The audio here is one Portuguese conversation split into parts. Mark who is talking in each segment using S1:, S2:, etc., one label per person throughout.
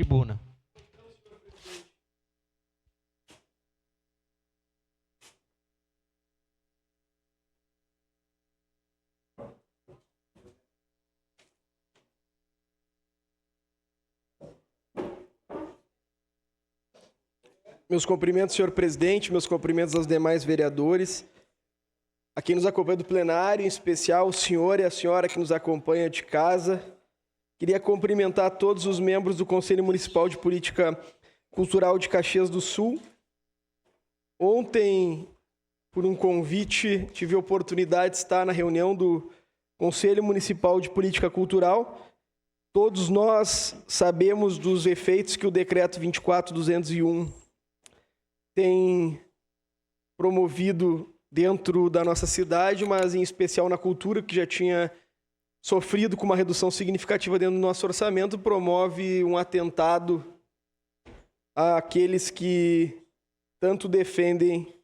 S1: tribuna.
S2: Meus cumprimentos, senhor presidente, meus cumprimentos aos demais vereadores, a quem nos acompanha do plenário, em especial o senhor e a senhora que nos acompanha de casa. Queria cumprimentar todos os membros do Conselho Municipal de Política Cultural de Caxias do Sul. Ontem, por um convite, tive a oportunidade de estar na reunião do Conselho Municipal de Política Cultural. Todos nós sabemos dos efeitos que o Decreto 24.201 tem promovido dentro da nossa cidade, mas em especial na cultura, que já tinha sofrido com uma redução significativa dentro do nosso orçamento, promove um atentado àqueles que tanto defendem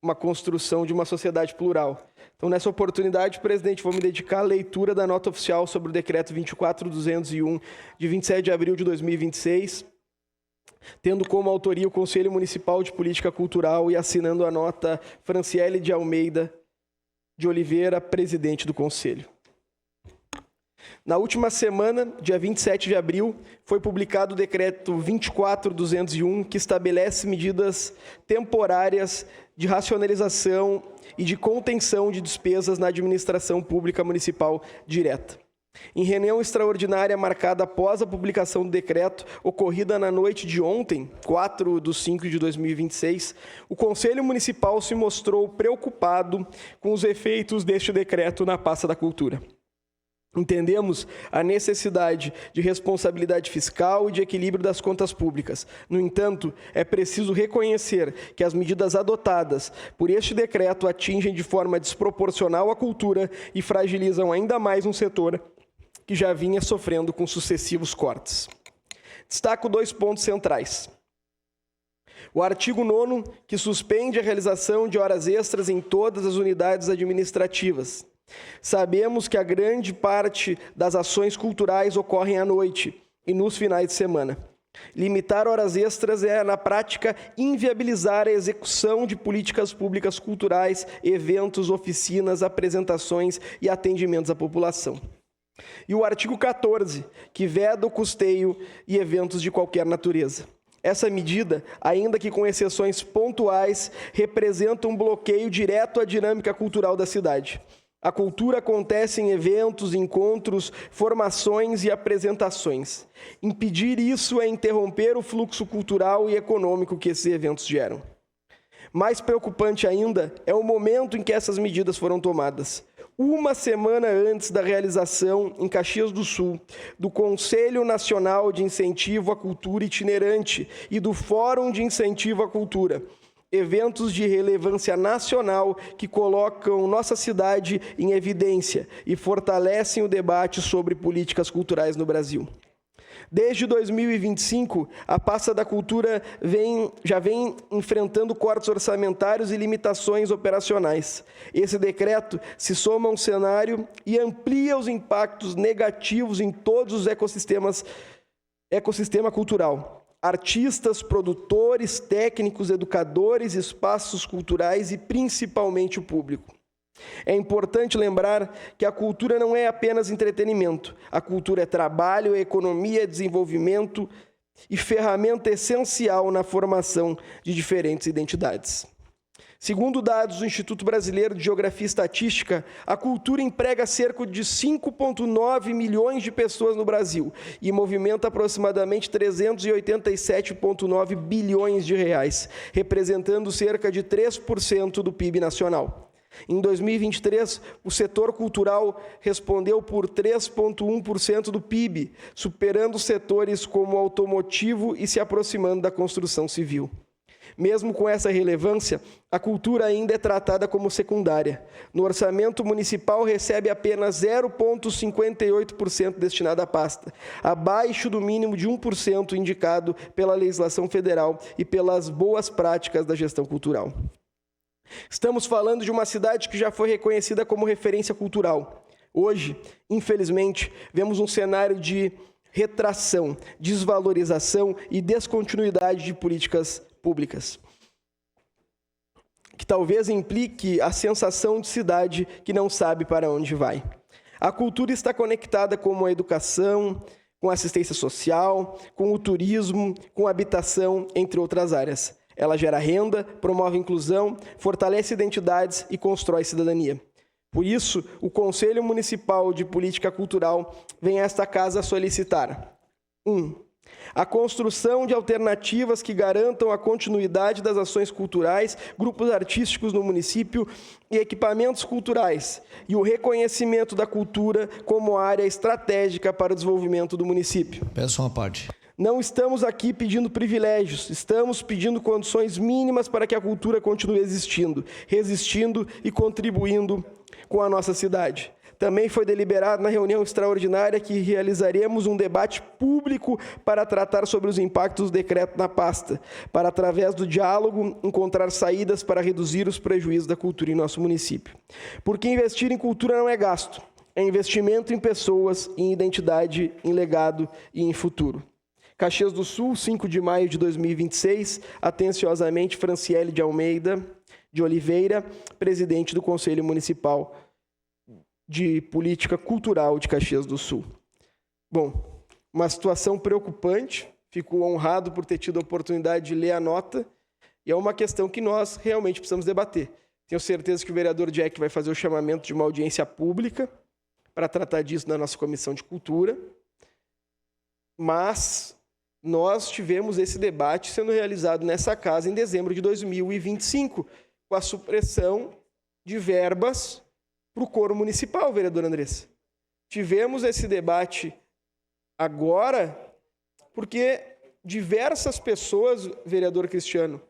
S2: uma construção de uma sociedade plural. Então, nessa oportunidade, presidente, vou me dedicar à leitura da nota oficial sobre o Decreto 24.201, de 27 de abril de 2026, tendo como autoria o Conselho Municipal de Política Cultural e assinando a nota Franciele de Almeida de Oliveira, presidente do Conselho. Na última semana, dia 27 de abril, foi publicado o Decreto 24.201, que estabelece medidas temporárias de racionalização e de contenção de despesas na administração pública municipal direta. Em reunião extraordinária marcada após a publicação do decreto, ocorrida na noite de ontem, 4/5/2026, o Conselho Municipal se mostrou preocupado com os efeitos deste decreto na pasta da cultura. Entendemos a necessidade de responsabilidade fiscal e de equilíbrio das contas públicas. No entanto, é preciso reconhecer que as medidas adotadas por este decreto atingem de forma desproporcional a cultura e fragilizam ainda mais um setor que já vinha sofrendo com sucessivos cortes. Destaco 2 pontos centrais. O artigo 9º, que suspende a realização de horas extras em todas as unidades administrativas. Sabemos que a grande parte das ações culturais ocorrem à noite e nos finais de semana. Limitar horas extras é, na prática, inviabilizar a execução de políticas públicas culturais, eventos, oficinas, apresentações e atendimentos à população. E o artigo 14, que veda o custeio e eventos de qualquer natureza. Essa medida, ainda que com exceções pontuais, representa um bloqueio direto à dinâmica cultural da cidade. A cultura acontece em eventos, encontros, formações e apresentações. Impedir isso é interromper o fluxo cultural e econômico que esses eventos geram. Mais preocupante ainda é o momento em que essas medidas foram tomadas. Uma semana antes da realização, em Caxias do Sul, do Conselho Nacional de Incentivo à Cultura Itinerante e do Fórum de Incentivo à Cultura, eventos de relevância nacional que colocam nossa cidade em evidência e fortalecem o debate sobre políticas culturais no Brasil. Desde 2025, a pasta da cultura já vem enfrentando cortes orçamentários e limitações operacionais. Esse decreto se soma a um cenário e amplia os impactos negativos em todos os ecossistema cultural. Artistas, produtores, técnicos, educadores, espaços culturais e principalmente o público. É importante lembrar que a cultura não é apenas entretenimento. A cultura é trabalho, é economia, é desenvolvimento e ferramenta essencial na formação de diferentes identidades. Segundo dados do Instituto Brasileiro de Geografia e Estatística, a cultura emprega cerca de 5,9 milhões de pessoas no Brasil e movimenta aproximadamente 387,9 bilhões de reais, representando cerca de 3% do PIB nacional. Em 2023, o setor cultural respondeu por 3,1% do PIB, superando setores como o automotivo e se aproximando da construção civil. Mesmo com essa relevância, a cultura ainda é tratada como secundária. No orçamento municipal, recebe apenas 0,58% destinado à pasta, abaixo do mínimo de 1% indicado pela legislação federal e pelas boas práticas da gestão cultural. Estamos falando de uma cidade que já foi reconhecida como referência cultural. Hoje, infelizmente, vemos um cenário de retração, desvalorização e descontinuidade de políticas públicas, que talvez implique a sensação de cidade que não sabe para onde vai. A cultura está conectada com a educação, com a assistência social, com o turismo, com a habitação, entre outras áreas. Ela gera renda, promove inclusão, fortalece identidades e constrói cidadania. Por isso, o Conselho Municipal de Política Cultural vem a esta casa solicitar: 1. A construção de alternativas que garantam a continuidade das ações culturais, grupos artísticos no município e equipamentos culturais, e o reconhecimento da cultura como área estratégica para o desenvolvimento do município.
S1: Peço uma parte.
S2: Não estamos aqui pedindo privilégios, estamos pedindo condições mínimas para que a cultura continue existindo, resistindo e contribuindo com a nossa cidade. Também foi deliberado na reunião extraordinária que realizaremos um debate público para tratar sobre os impactos do decreto na pasta, para, através do diálogo, encontrar saídas para reduzir os prejuízos da cultura em nosso município. Porque investir em cultura não é gasto, é investimento em pessoas, em identidade, em legado e em futuro. Caxias do Sul, 5 de maio de 2026, atenciosamente, Franciele de Almeida de Oliveira, presidente do Conselho Municipal de Política Cultural de Caxias do Sul. Bom, uma situação preocupante, fico honrado por ter tido a oportunidade de ler a nota, e é uma questão que nós realmente precisamos debater. Tenho certeza que o vereador Jack vai fazer o chamamento de uma audiência pública para tratar disso na nossa Comissão de Cultura, mas nós tivemos esse debate sendo realizado nessa casa em dezembro de 2025, com a supressão de verbas para o coro municipal, vereador Andressa. Tivemos esse debate agora porque diversas pessoas, vereador Cristiano,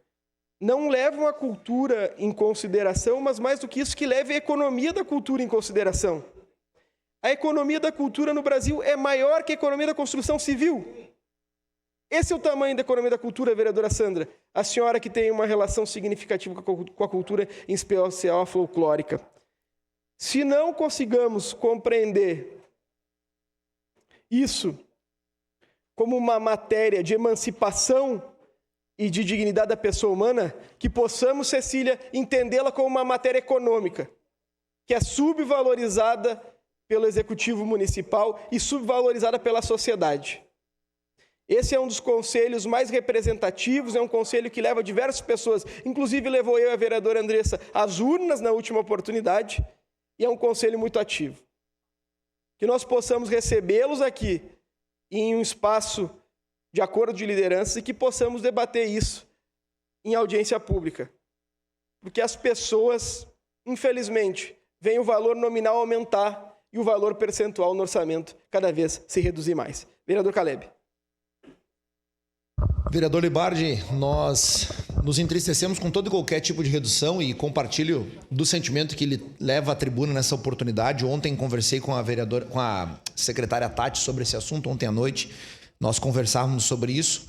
S2: não levam a cultura em consideração, mas mais do que isso, que leva a economia da cultura em consideração. A economia da cultura no Brasil é maior que a economia da construção civil. Esse é o tamanho da economia da cultura, vereadora Sandra. A senhora que tem uma relação significativa com a cultura, em especial a folclórica. Se não consigamos compreender isso como uma matéria de emancipação e de dignidade da pessoa humana, que possamos, Cecília, entendê-la como uma matéria econômica, que é subvalorizada pelo Executivo Municipal e subvalorizada pela sociedade. Esse é um dos conselhos mais representativos, é um conselho que leva diversas pessoas, inclusive levou eu e a vereadora Andressa às urnas na última oportunidade, e é um conselho muito ativo. Que nós possamos recebê-los aqui em um espaço de acordo de liderança e que possamos debater isso em audiência pública. Porque as pessoas, infelizmente, veem o valor nominal aumentar e o valor percentual no orçamento cada vez se reduzir mais. Vereador Caleb.
S1: Vereador Libardi, nós nos entristecemos com todo e qualquer tipo de redução e compartilho do sentimento que ele leva à tribuna nessa oportunidade. Ontem conversei com a secretária Tati sobre esse assunto, ontem à noite. Nós conversávamos sobre isso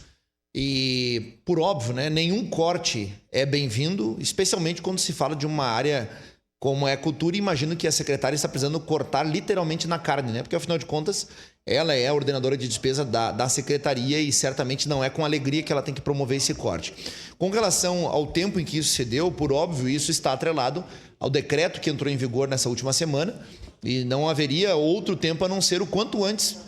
S1: e, por óbvio, né, nenhum corte é bem-vindo, especialmente quando se fala de uma área como é a cultura. Imagino que a secretária está precisando cortar literalmente na carne, né? Porque, afinal de contas, ela é a ordenadora de despesa da secretaria e certamente não é com alegria que ela tem que promover esse corte. Com relação ao tempo em que isso se deu, por óbvio, isso está atrelado ao decreto que entrou em vigor nessa última semana e não haveria outro tempo a não ser o quanto antes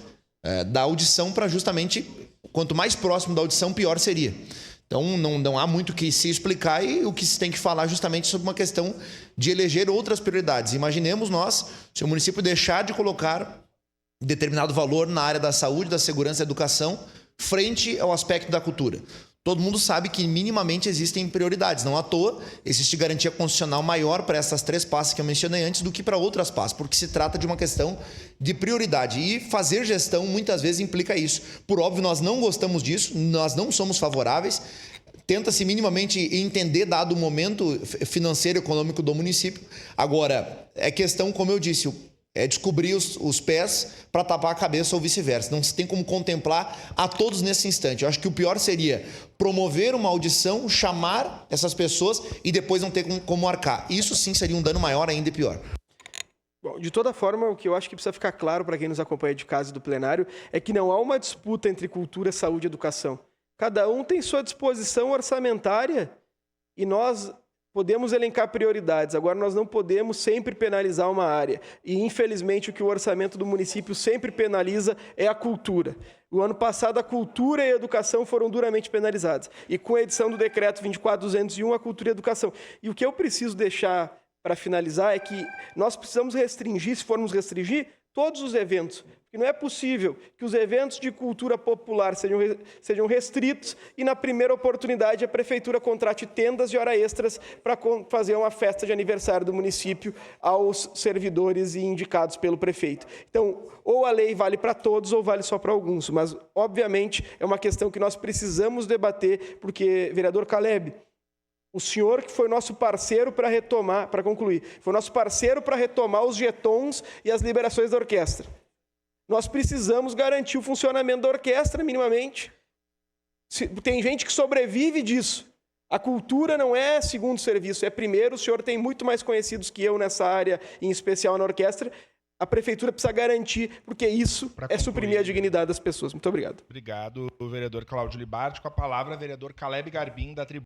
S1: da audição, para justamente, quanto mais próximo da audição, pior seria. Então, não há muito o que se explicar e o que se tem que falar justamente sobre uma questão de eleger outras prioridades. Imaginemos nós, se o município deixar de colocar determinado valor na área da saúde, da segurança e da educação, frente ao aspecto da cultura. Todo mundo sabe que minimamente existem prioridades. Não à toa, existe garantia constitucional maior para essas 3 pastas que eu mencionei antes do que para outras pastas, porque se trata de uma questão de prioridade. E fazer gestão muitas vezes implica isso. Por óbvio, nós não gostamos disso, nós não somos favoráveis. Tenta-se minimamente entender dado o momento financeiro e econômico do município. Agora, é questão, como eu disse, é descobrir os pés para tapar a cabeça ou vice-versa. Não se tem como contemplar a todos nesse instante. Eu acho que o pior seria promover uma audição, chamar essas pessoas e depois não ter como arcar. Isso sim seria um dano maior ainda e pior.
S2: Bom, de toda forma, o que eu acho que precisa ficar claro para quem nos acompanha de casa e do plenário é que não há uma disputa entre cultura, saúde e educação. Cada um tem sua disposição orçamentária e nós podemos elencar prioridades. Agora, nós não podemos sempre penalizar uma área. E, infelizmente, o que o orçamento do município sempre penaliza é a cultura. O ano passado, a cultura e a educação foram duramente penalizadas. E com a edição do decreto 24.201, a cultura e a educação. E o que eu preciso deixar para finalizar é que nós precisamos restringir, se formos restringir, todos os eventos. Porque não é possível que os eventos de cultura popular sejam restritos e, na primeira oportunidade, a prefeitura contrate tendas de hora extras para fazer uma festa de aniversário do município aos servidores e indicados pelo prefeito. Então, ou a lei vale para todos ou vale só para alguns. Mas, obviamente, é uma questão que nós precisamos debater, porque, vereador Caleb, o senhor que foi nosso parceiro para retomar, para concluir, foi nosso parceiro para retomar os jetons e as liberações da orquestra. Nós precisamos garantir o funcionamento da orquestra minimamente. Tem gente que sobrevive disso. A cultura não é segundo serviço, é primeiro. O senhor tem muito mais conhecidos que eu nessa área, em especial na orquestra. A prefeitura precisa garantir, porque isso é suprimir a dignidade das pessoas. Muito obrigado.
S3: Obrigado, vereador Cláudio Libardi. Com a palavra, vereador Caleb Garbim, da tribuna.